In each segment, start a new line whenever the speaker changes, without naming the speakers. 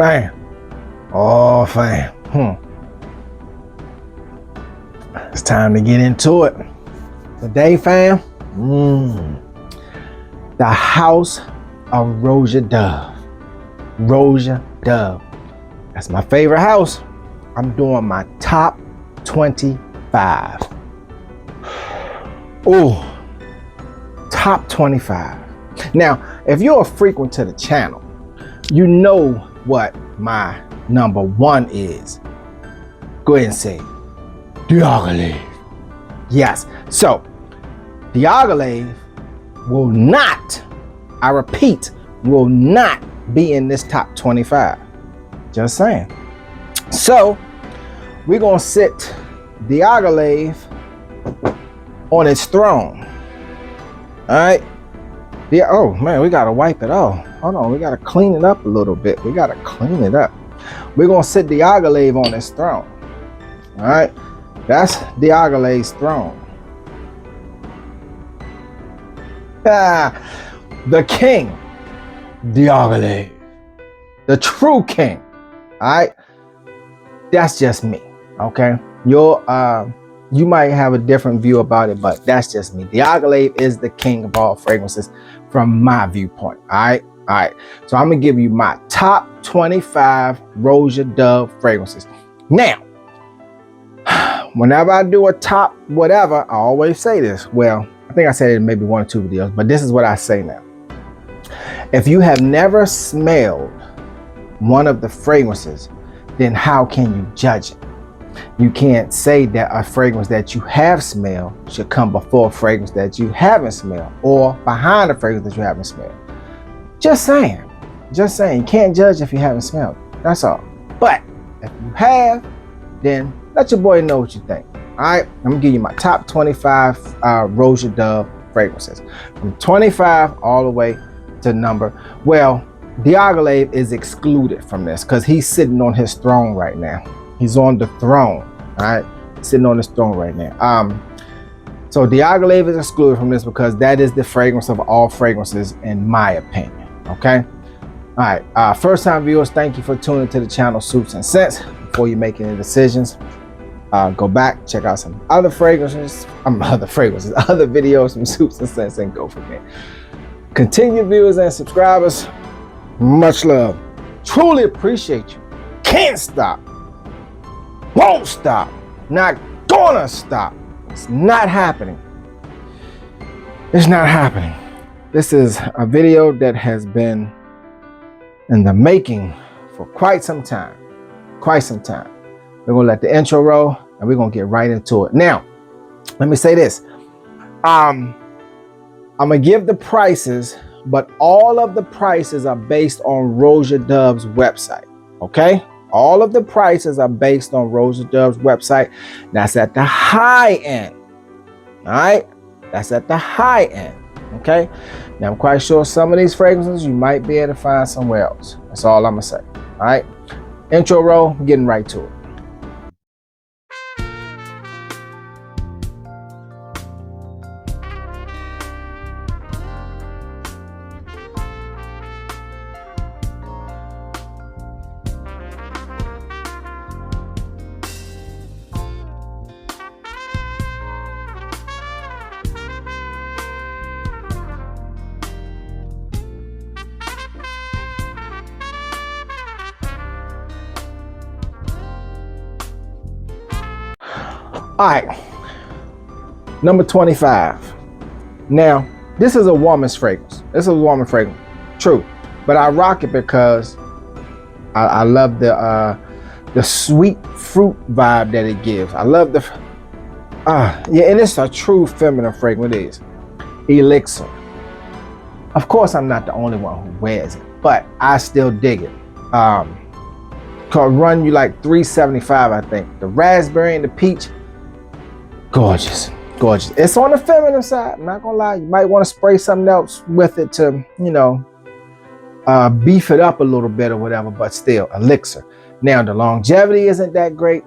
Fam. Oh, fam. It's time to get into it. Today, fam, the House of Roja Dove. Roja Dove. That's my favorite house. I'm doing my top 25. Oh, top 25. Now, if you're a frequent to the channel, you know what my number one is. Go ahead and say it. Diagolève. Yes. So, Diagolève will not, I repeat, will not be in this top 25. Just saying. So, we're going to sit Diagolève on its throne. All right. Yeah. Oh man, we gotta wipe it off. Hold on, we gotta clean it up a little bit. We gotta clean it up. We're gonna sit Diagolève on its throne. All right. That's Diagolève's throne. The king, Diagolève, the true king. All right. That's just me. Okay. You might have a different view about it, but that's just me. Diagolève is the king of all fragrances from my viewpoint. All right. All right. So I'm going to give you my top 25 Roja Dove fragrances. Now, whenever I do a top whatever, I always say this. Well, I think I said it in maybe 1 or 2 videos, but this is what I say now. If you have never smelled one of the fragrances, then how can you judge it? You can't say that a fragrance that you have smelled should come before a fragrance that you haven't smelled, or behind a fragrance that you haven't smelled. Just saying. Just saying. You can't judge if you haven't smelled it. That's all. But if you have, then let your boy know what you think. All right. I'm going to give you my top 25 Roja Dove fragrances. From 25 all the way to number. Well, Diagolève is excluded from this because he's sitting on his throne right now. He's on the throne, all right? Sitting on his throne right now. So Diagolève is excluded from this because that is the fragrance of all fragrances, in my opinion, okay? All right, first time viewers, thank you for tuning to the channel Soups and Scents. Before you make any decisions, go back, check out some other fragrances, other videos from Soups and Scents, and go from there. Continued viewers and subscribers, much love. Truly appreciate you. Can't stop. Won't stop. Not gonna stop. It's not happening. It's not happening. This is a video that has been in the making for quite some time. Quite some time. We're gonna let the intro roll and we're gonna get right into it. Now, let me say this. I'm gonna give the prices, but all of the prices are based on Roja Dove's website. Okay? All of the prices are based on Roja Dove's website. That's at the high end. All right? That's at the high end. Okay? Now, I'm quite sure some of these fragrances you might be able to find somewhere else. That's all I'm going to say. All right? Intro roll, getting right to it. All right, number 25. Now, this is a woman's fragrance. This is a woman fragrance, true. But I rock it because I love the sweet fruit vibe that it gives. I love the, yeah, and it's a true feminine fragrance. It is Elixir. Of course, I'm not the only one who wears it, but I still dig it. Could run you like $375, I think. The raspberry and the peach. Gorgeous, gorgeous. It's on the feminine side. I'm not gonna lie. You might want to spray something else with it to, you know, beef it up a little bit or whatever, but still, Elixir. Now, the longevity isn't that great.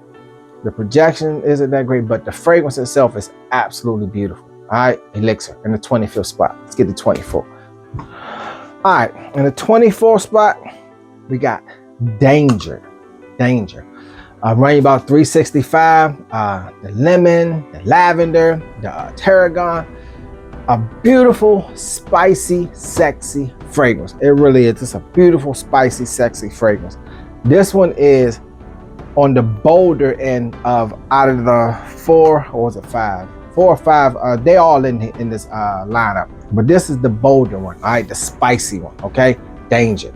The projection isn't that great, but the fragrance itself is absolutely beautiful. All right, Elixir in the 25th spot. Let's get to 24. All right, in the 24th spot, we got Danger. Danger. Run you about $365. The lemon, the lavender, the tarragon. A beautiful, spicy, sexy fragrance. It really is. It's a beautiful, spicy, sexy fragrance. This one is on the bolder end of out of the four, or was it five? 4 or 5. They all in this lineup, but this is the bolder one. All right, the spicy one. Okay, Danger.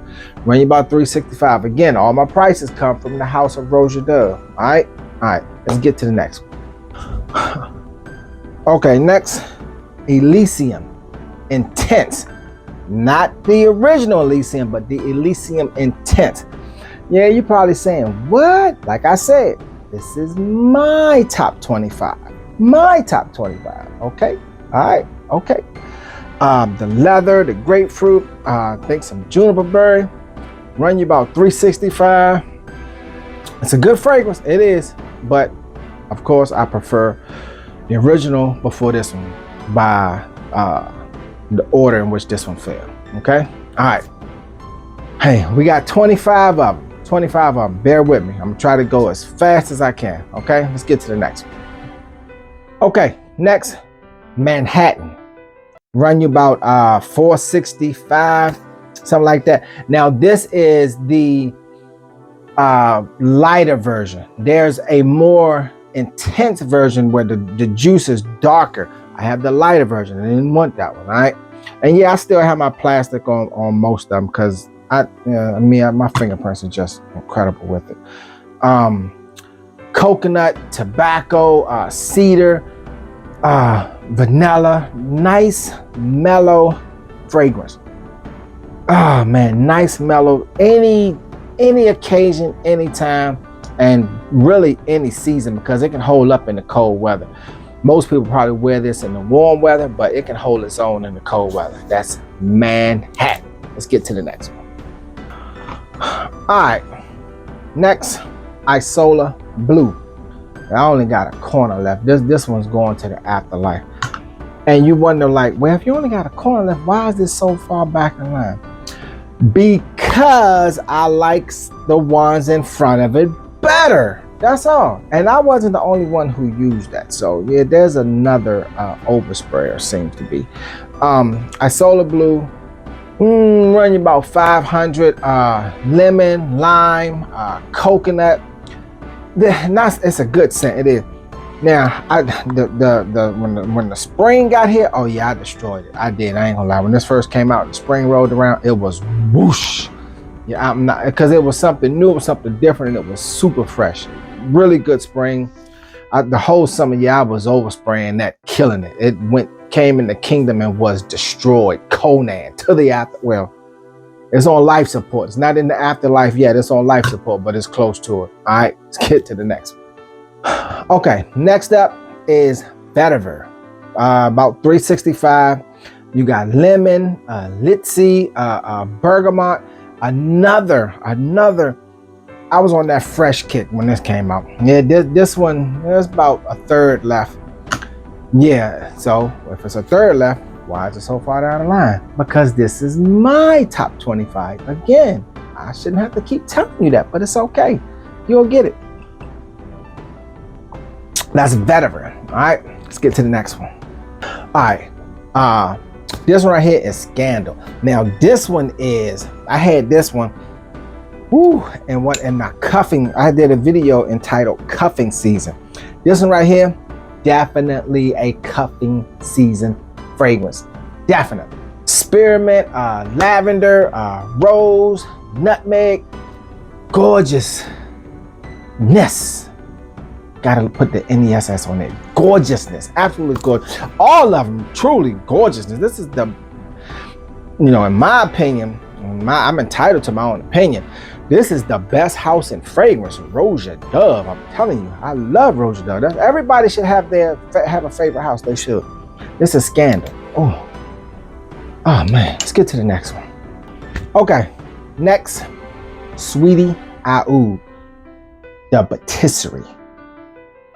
Run you about $365. Again, all my prices come from the house of Roja Dove. All right. Let's get to the next one. Okay, next, Elysium Intense. Not the original Elysium, but the Elysium Intense. Yeah, you're probably saying, what? Like I said, this is my top 25. My top 25. Okay. All right. Okay. The leather, the grapefruit, I think some juniper berry. Run you about $365. It's a good fragrance. It is. But of course, I prefer the original before this one by the order in which this one fell. Okay. All right. Hey, we got 25 of them. 25 of them. Bear with me. I'm going to try to go as fast as I can. Okay. Let's get to the next one. Okay. Next, Manhattan. Run you about $465, something like that. Now this is the lighter version. There's a more intense version where the juice is darker. I have the lighter version. I didn't want that one. All right. And yeah, I still have my plastic on most of them because my fingerprints are just incredible with it. Coconut, tobacco, cedar, vanilla, nice mellow fragrance. Oh man, nice mellow. Any occasion, anytime, and really any season, because it can hold up in the cold weather. Most people probably wear this in the warm weather, but it can hold its own in the cold weather. That's Manhattan. Let's get to the next one. All right, next, Isola Blue. I only got a corner left. This one's going to the afterlife. And you wonder, like, well, if you only got a corner left, why is this so far back in line? Because I like the ones in front of it better. That's all. And I wasn't the only one who used that. So yeah, there's another oversprayer, seems to be. Isola Blue, run you about 500. Lemon, lime, coconut. It's a good scent. It is. Now, when the spring got here, oh yeah, I destroyed it. I did. I ain't gonna lie. When this first came out, the spring rolled around, it was whoosh. Yeah, I'm not, because it was something new, it was something different, and it was super fresh. Really good spring. The whole summer, yeah, I was overspraying that, killing it. It came in the kingdom and was destroyed. Conan to the after. Well, it's on life support. It's not in the afterlife yet. It's on life support, but it's close to it. All right, let's get to the next one. Okay, next up is vetiver. About $365. You got lemon, litchi, bergamot. Another. I was on that fresh kick when this came out. Yeah, this one, there's about a third left. Yeah, so if it's a third left, why is it so far down the line? Because this is my top 25. Again, I shouldn't have to keep telling you that, but it's okay. You'll get it. That's vetiver. All right, let's get to the next one. All right, this one right here is Scandal. Now this one is, I had this one, and my cuffing, I did a video entitled Cuffing Season. This one right here, definitely a cuffing season fragrance. Definitely. Spearmint, lavender, rose, nutmeg, gorgeousness. Gotta put the NESS on it. Gorgeousness, absolutely gorgeous. All of them, truly gorgeousness. This is the, in my opinion, I'm entitled to my own opinion. This is the best house in fragrance, Roja Dove. I'm telling you, I love Roja Dove. Everybody should have a favorite house. They should. This is Scandal. Oh man, let's get to the next one. Okay, next, Sweetie Oud, the Patisserie.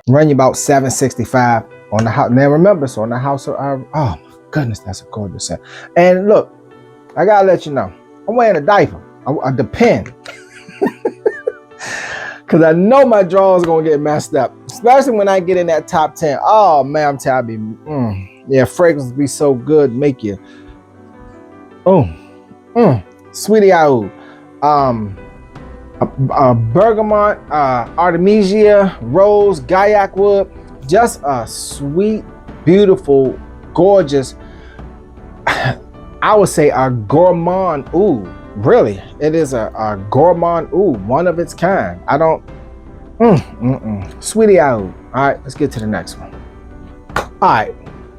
Run you about $765 on the house. Now remember, so on the house of oh my goodness, that's a gorgeous scent. And look, I gotta let you know, I'm wearing a diaper. The pen. Because I know my drawers gonna get messed up, especially when I get in that top 10. Oh man, I'm telling you, yeah, fragrance be so good, make you, sweetie owl, bergamot, artemisia, rose, gaiac wood, just a sweet, beautiful, gorgeous. I would say a gourmand oud. Really, it is a gourmand oud, one of its kind. I don't, sweetie oud. All right, let's get to the next one. All right,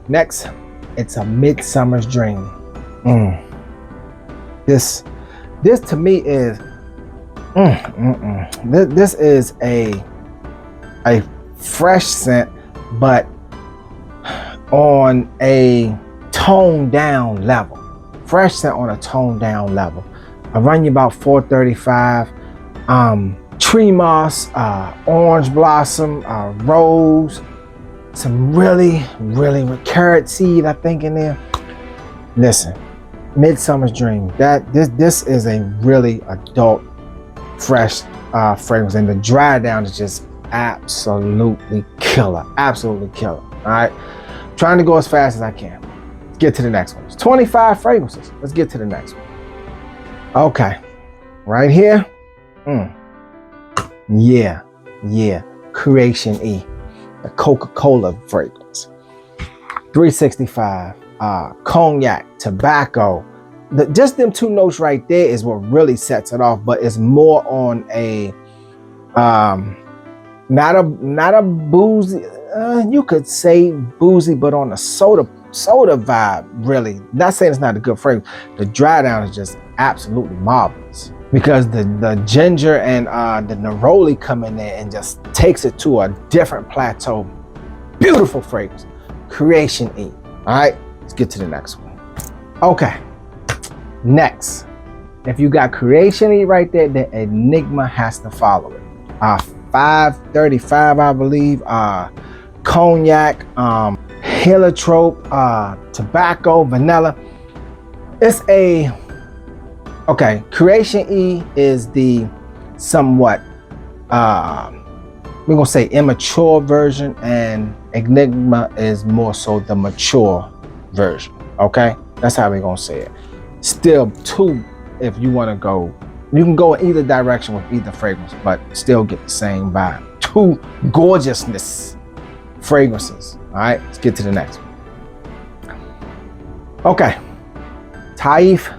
next, it's a midsummer's dream. This to me is, this is a fresh scent, but on a toned down level. Fresh scent on a toned down level. I run you about $4.35. Tree moss, orange blossom, rose, some really carrot seed, I think, in there. Listen, midsummer's dream. This is a really adult, fresh fragrance, and the dry down is just absolutely killer. Absolutely killer. All right, trying to go as fast as I can. Let's get to the next one. It's 25 fragrances. Let's get to the next one. Okay, right here. Yeah, Creation E, the Coca-Cola fragrance. 365, cognac, tobacco. Just them two notes right there is what really sets it off, but it's more on a, not a boozy, you could say boozy, but on a soda vibe, really. Not saying it's not a good fragrance. The dry down is just absolutely marvelous, because the ginger and the neroli come in there and just takes it to a different plateau. Beautiful fragrance. Creation E. All right, let's get to the next one. Okay, next, if you got Creation E right there, the Enigma has to follow it. $5.35, I believe. Cognac, heliotrope, tobacco, vanilla. It's a, okay, Creation E is the somewhat, we're gonna say immature version, and Enigma is more so the mature version. Okay, that's how we're gonna say it. Still two, if you want to go, you can go in either direction with either fragrance, but still get the same vibe. Two gorgeousness fragrances. All right, let's get to the next one. Okay, Taif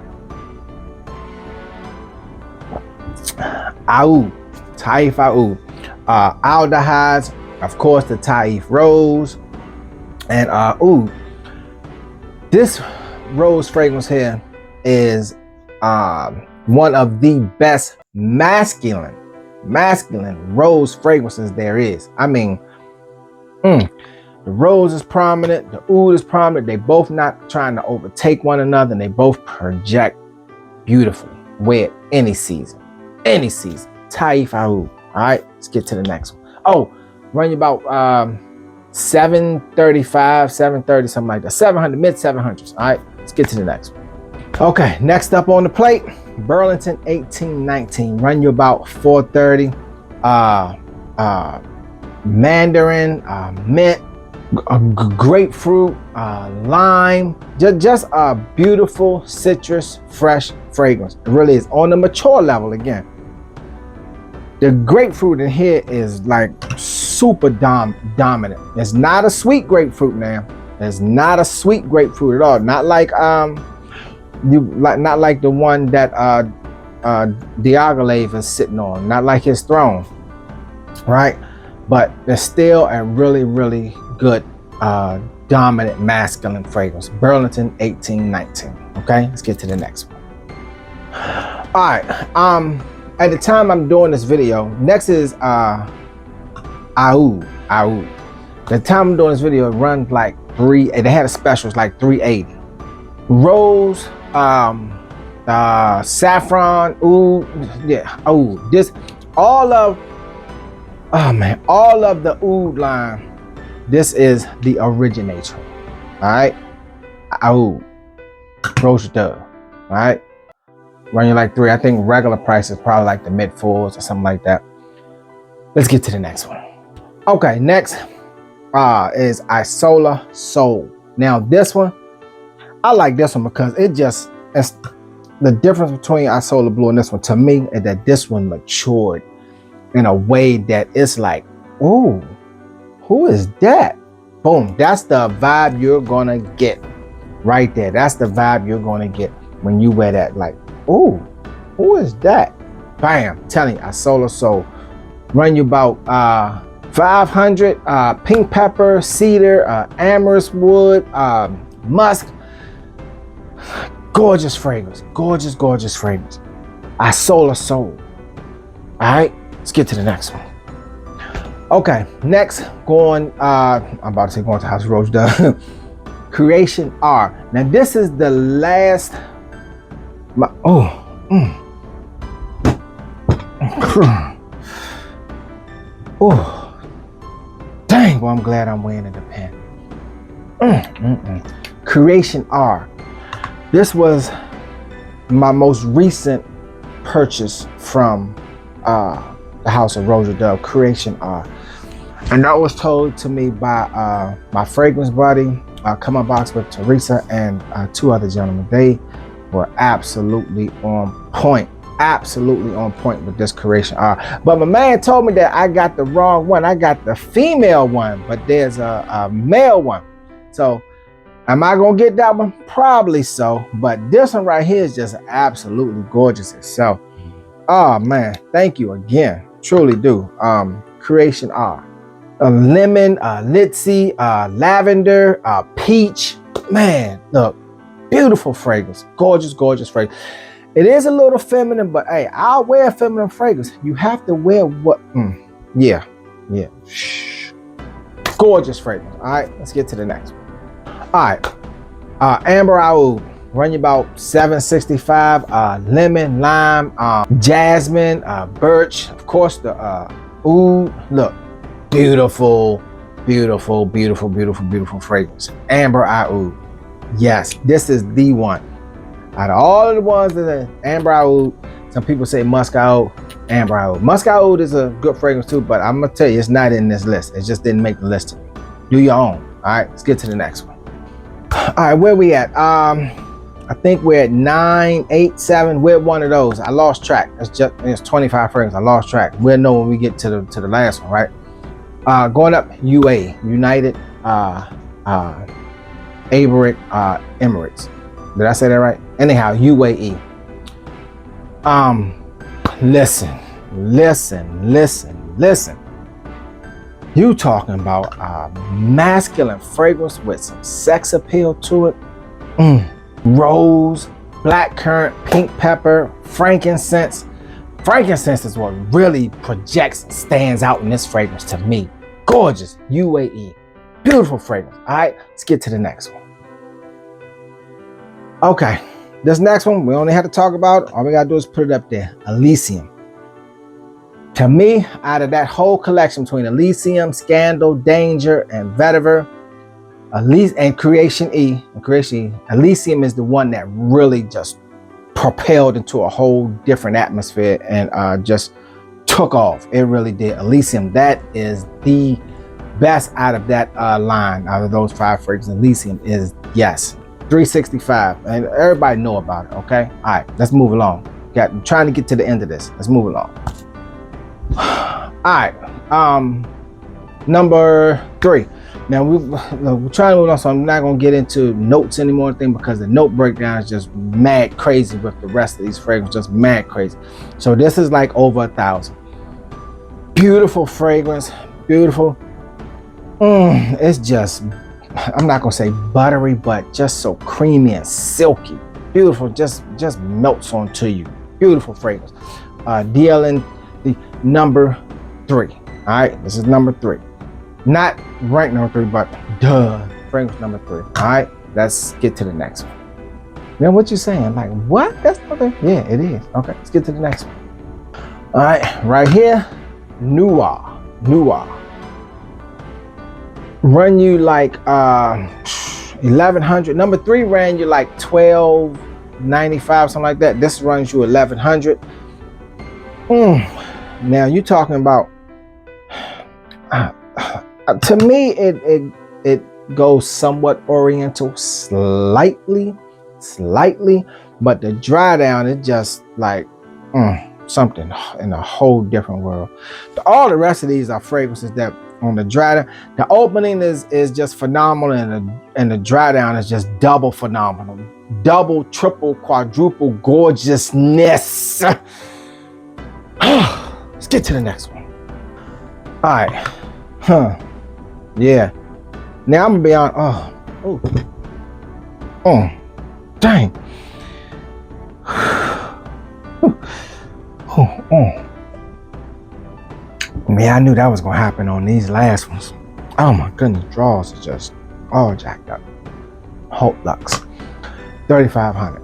Oud. Taif Oud. Aldehydes, of course, the Taif rose, and oud. This rose fragrance here is one of the best masculine rose fragrances there is. I mean, the rose is prominent, the oud is prominent. They both not trying to overtake one another, and they both project beautifully. Wear it any season. Taif Oud. All right, let's get to the next one. Oh, run you about $7.35, $7.30, something like that. 700, mid 700s. All right, let's get to the next one. Okay, next up on the plate, Burlington 1819. Run you about $4.30. Mandarin, mint, grapefruit, lime. Just a beautiful citrus, fresh fragrance. It really is on the mature level again. The grapefruit in here is like super dominant. It's not a sweet grapefruit now. It's not a sweet grapefruit at all. Not like not like the one that Diaghilev is sitting on. Not like his throne, right? But there's still a really good dominant masculine fragrance. Burlington 1819. Okay, let's get to the next one. All right. At the time I'm doing this video, next is Oud. The time I'm doing this video, it runs like they had a special, it's like $3.80. Rose, saffron, oud, yeah, oud. This, all of the oud line, this is the originator. All right, oud, Roja Dove. All right, Run you like 3. I think regular price is probably like the mid 4s or something like that. Let's get to the next one. Okay, next is Isola Soul. Now this one, I like this one because it's the difference between Isola Blue and this one to me is that this one matured in a way that it's like, ooh, who is that? Boom, that's the vibe you're gonna get right there. That's the vibe you're gonna get when you wear that. Like, ooh, who is that? Bam, telling you, Isola Soul. Run you about 500, pink pepper, cedar, amherst wood, musk. Gorgeous fragrance, gorgeous, gorgeous fragrance. Isola Soul. All right, let's get to the next one. Okay, next, I'm about to say going to House of Roja Dove. Creation R. Now this is the last, oh, dang, well, I'm glad I'm wearing it in the pen. Creation R. This was my most recent purchase from the House of Roja Dove, Creation R. And that was told to me by my fragrance buddy, Come On Box with Teresa and 2 other gentlemen. They were absolutely on point. Absolutely on point with this Creation R. But my man told me that I got the wrong one. I got the female one, but there's a male one. So am I gonna get that one? Probably so. But this one right here is just absolutely gorgeous itself. Oh man, thank you again. Truly do. Creation R. A lemon, litzy, lavender, peach. Man, look, beautiful fragrance. Gorgeous, gorgeous fragrance. It is a little feminine, but hey, I'll wear feminine fragrance. You have to wear what? Yeah. Shh. Gorgeous fragrance. All right, let's get to the next one. All right, Amber Oud. Run you about $765. Lemon, lime, jasmine, birch. Of course, the oud. Look, beautiful, beautiful, beautiful, beautiful, beautiful fragrance. Amber Oud. Yes, this is the one. Out of all of the ones that are Amber Oud, some people say Musk Oud, Amber Oud. Musk Oud is a good fragrance too, but I'm gonna tell you, it's not in this list. It just didn't make the list to me. Do your own. All right, let's get to the next one. All right, where we at? I think we're at 9, 8, 7. We're one of those. I lost track. It's 25 fragrances. I lost track. We'll know when we get to the last one, right? Going up, UA, United Arab Emirates. Did I say that right? Anyhow, UAE. Listen. You talking about a masculine fragrance with some sex appeal to it? Rose, blackcurrant, pink pepper, frankincense. Frankincense is what really projects and stands out in this fragrance to me. Gorgeous, UAE. Beautiful fragrance. All right, let's get to the next one. Okay, this next one, we only have to talk about, all we gotta do is put it up there, Elysium. To me, out of that whole collection between Elysium, Scandal, Danger, and Vetiver, and Creation E, Elysium is the one that really just propelled into a whole different atmosphere and just took off. It really did. Elysium, that is the best out of that line, out of those 5 fragrances. Elysium is, yes, 365, and everybody know about it. Okay, all right, let's move along. I'm trying to get to the end of this. Let's move along. All right, number 3. Now we're trying to move on, so I'm not gonna get into notes anymore, because the note breakdown is just mad crazy with the rest of these fragrances, just mad crazy. So this is like over 1,000. Beautiful fragrance, beautiful. It's just, I'm not gonna say buttery, but just so creamy and silky. Beautiful, just melts onto you. Beautiful fragrance. DLN, the number 3. All right, this is number 3. Not rank number 3, but fragrance number 3. All right, let's get to the next one. Now, what you saying? Like, what? That's okay. Yeah, it is. Okay, let's get to the next one. All right, right here, Noir. Run you like 1,100. Number 3 ran you like 12, $995, something like that. This runs you $1,100. Now you're talking about, to me, it goes somewhat oriental, slightly, but the dry down is just like something in a whole different world. All the rest of these are fragrances that on the dry down, the opening is just phenomenal, and the dry down is just double phenomenal, double, triple, quadruple gorgeousness. Let's get to the next one. All right. Yeah. Now I'm gonna be on. Dang. Man, I knew that was gonna happen on these last ones. Oh my goodness, drawers are just all jacked up. Hot Lux, 3,500.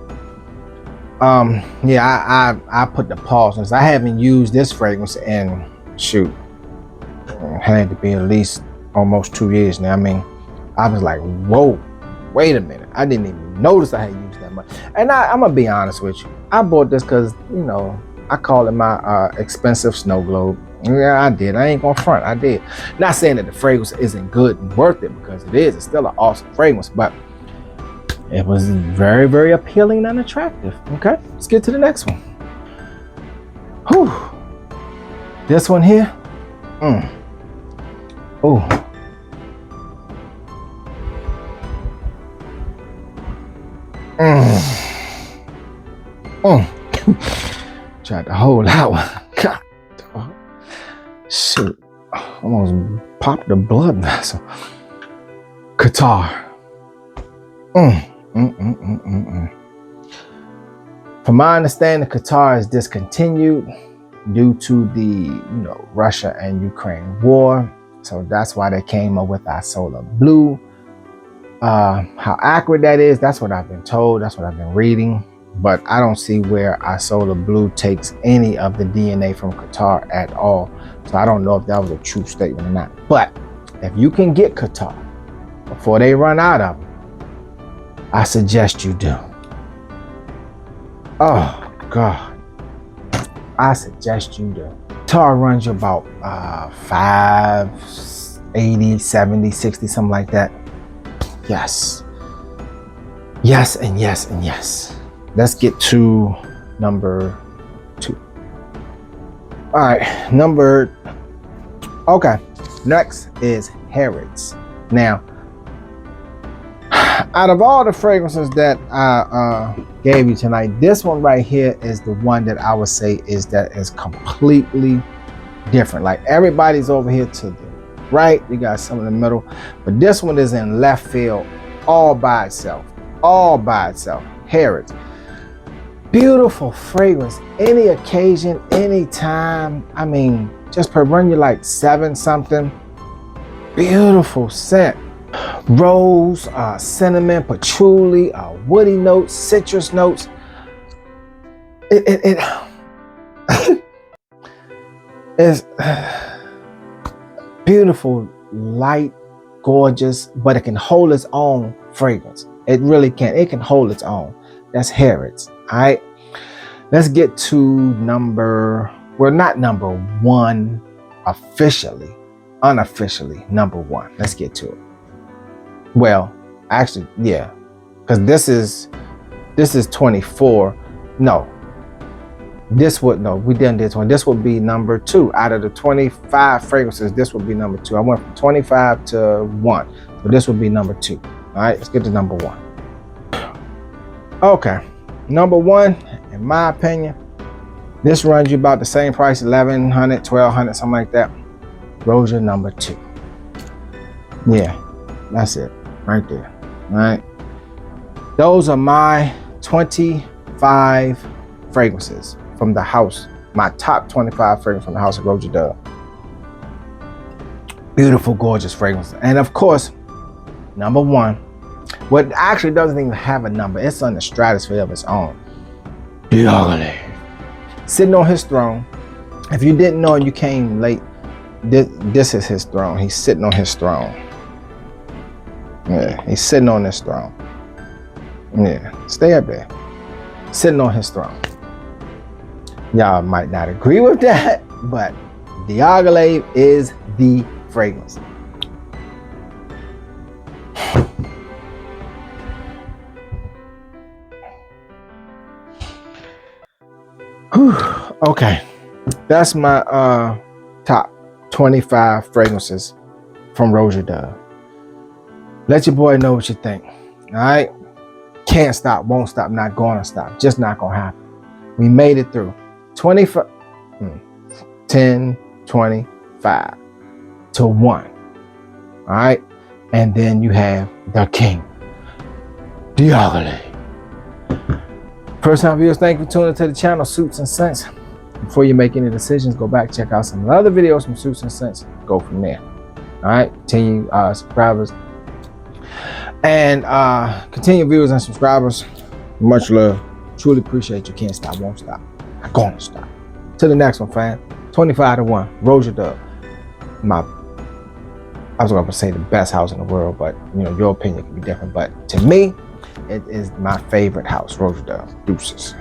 Yeah, I put the pause on this. I haven't used this fragrance in shoot. It had to be at least almost 2 years now. I mean, I was like, whoa, wait a minute. I didn't even notice I had used that much. And I'm gonna be honest with you. I bought this because, you know, I call it my expensive snow globe. Yeah, I did. I ain't gonna front. I did. Not saying that the fragrance isn't good and worth it, because it is. It's still an awesome fragrance, but it was very, very appealing and attractive. Okay, let's get to the next one. Whew. This one here. Oh. Tried to hold that one. God. Shoot. Almost popped the blood vessel. Qatar. From my understanding, Qatar is discontinued due to the Russia and Ukraine war. So that's why they came up with Isola Blue. How accurate that is, that's what I've been told. That's what I've been reading. But I don't see where Isola Blue takes any of the DNA from Qatar at all. So I don't know if that was a true statement or not. But if you can get Qatar before they run out of them, I suggest you do. Oh, God. I suggest you do. Qatar runs you about 580, 70, 60, something like that. Yes. Yes, and yes, and yes. Let's get to number 2. All right, okay. Next is Harrods. Now, out of all the fragrances that I gave you tonight, this one right here is the one that I would say is completely different. Like, everybody's over here to the right, you got some in the middle, but this one is in left field, all by itself. Harrods. Beautiful fragrance, any occasion, any time. I mean, just per run you like 7 something. Beautiful scent. Rose, cinnamon, patchouli, woody notes, citrus notes. It is beautiful, light, gorgeous, but it can hold its own fragrance. It really can. It can hold its own. That's Harrods. All right. Let's get to not number 1 officially, unofficially number 1. Let's get to it. Well, actually, yeah, because this is 24. No, we done this one. This would be number 2 out of the 25 fragrances. This would be number 2. I went from 25 to 1, so this would be number 2. All right, let's get to number 1. Okay, number 1, in my opinion, this runs you about the same price, $1,100, $1,200, something like that. Roja number 2. Yeah, that's it. Right there. All right. Those are my 25 fragrances from the house. My top 25 fragrances from the house of Roja Dove. Beautiful, gorgeous fragrances. And of course, number 1, what actually doesn't even have a number. It's on the stratosphere of its own. Diogene. Sitting on his throne. If you didn't know and you came late, this is his throne. He's sitting on his throne. Yeah, he's sitting on this throne. Yeah, stay up there. sitting on his throne. Y'all might not agree with that, but Diagolave is the fragrance. Whew. Okay, that's my top 25 fragrances from Roja Dove. Let your boy know what you think. All right, can't stop, won't stop, not gonna stop, just not gonna happen. We made it through 25, 10, 25 to 1. All right, and then you have the king, Diagolave. First time viewers, thank you for tuning to the channel, Suits and Scents. Before you make any decisions, go back, check out some other videos from Suits and Scents. Go from there. All right, continue subscribers and continue viewers and subscribers. Much love. Truly appreciate you. Can't stop, won't stop. Not gonna stop. To the next one, fam. 25 to 1. Roja Dove. I was gonna say the best house in the world, but you know, your opinion can be different. But to me, it is my favorite house, Roja Dove. Deuces.